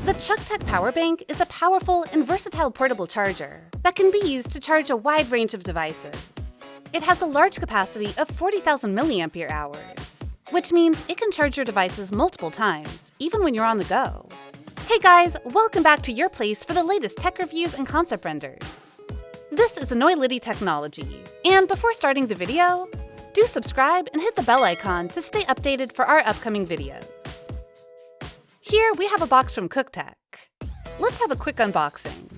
The Cuktech PowerBank is a powerful and versatile portable charger that can be used to charge a wide range of devices. It has a large capacity of 40,000 mAh, which means it can charge your devices multiple times, even when you're on the go. Hey guys, welcome back to your place for the latest tech reviews and concept renders. This is Enoylity technology, and before starting the video, do subscribe and hit the bell icon to stay updated for our upcoming videos. Here we have a box from Cuktech. Let's have a quick unboxing.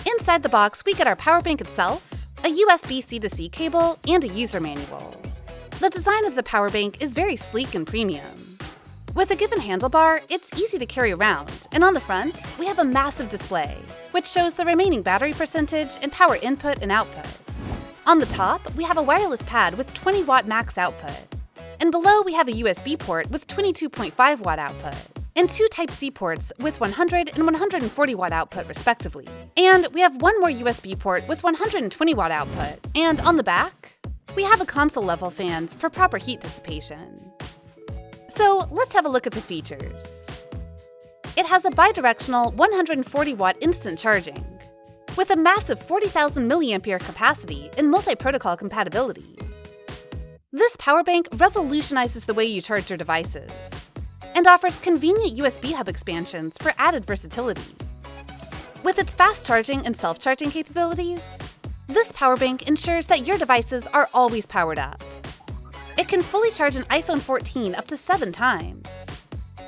Inside the box, we get our PowerBank itself, a USB-C to C cable, and a user manual. The design of the PowerBank is very sleek and premium. With a given handlebar, it's easy to carry around, and on the front, we have a massive display, which shows the remaining battery percentage and power input and output. On the top, we have a wireless pad with 20-watt max output, and below we have a USB port with 22.5-watt output, and two Type-C ports with 100 and 140-watt output respectively. And we have one more USB port with 120-watt output, and on the back, we have a console-level fans for proper heat dissipation. So let's have a look at the features. It has a bidirectional 140-watt instant charging, with a massive 40,000 mAh capacity and multi-protocol compatibility. This PowerBank revolutionizes the way you charge your devices, and offers convenient USB hub expansions for added versatility. With its fast charging and self-charging capabilities, this PowerBank ensures that your devices are always powered up. It can fully charge an iPhone 14 up to 7 times,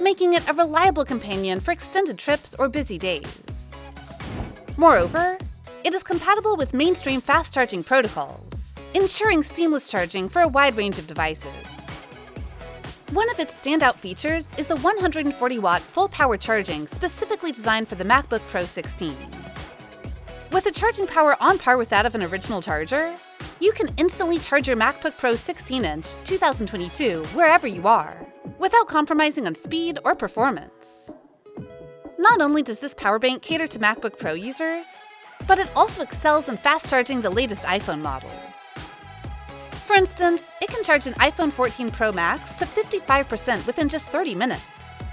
making it a reliable companion for extended trips or busy days. Moreover, it is compatible with mainstream fast-charging protocols, ensuring seamless charging for a wide range of devices. One of its standout features is the 140-watt full-power charging specifically designed for the MacBook Pro 16. With a charging power on par with that of an original charger, you can instantly charge your MacBook Pro 16-inch 2022 wherever you are, without compromising on speed or performance. Not only does this PowerBank cater to MacBook Pro users, but it also excels in fast charging the latest iPhone models. For instance, it can charge an iPhone 14 Pro Max to 55% within just 30 minutes,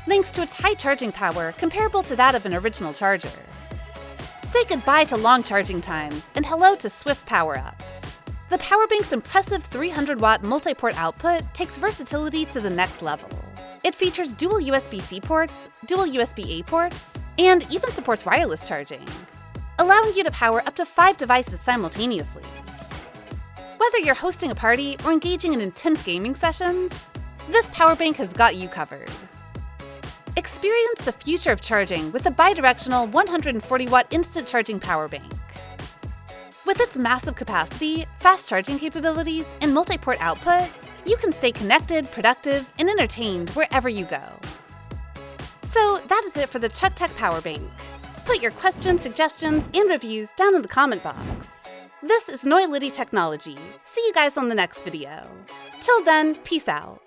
thanks to its high charging power comparable to that of an original charger. Say goodbye to long charging times and hello to swift power-ups. The PowerBank's impressive 300-watt multi-port output takes versatility to the next level. It features dual USB-C ports, dual USB-A ports, and even supports wireless charging, allowing you to power up to 5 devices simultaneously. Whether you're hosting a party or engaging in intense gaming sessions, this PowerBank has got you covered. Experience the future of charging with a bidirectional 140-watt instant charging PowerBank. With its massive capacity, fast charging capabilities, and multi-port output, you can stay connected, productive, and entertained wherever you go. So that is it for the Cuktech PowerBank. Put your questions, suggestions, and reviews down in the comment box. This is Enoylity technology. See you guys on the next video. Till then, peace out.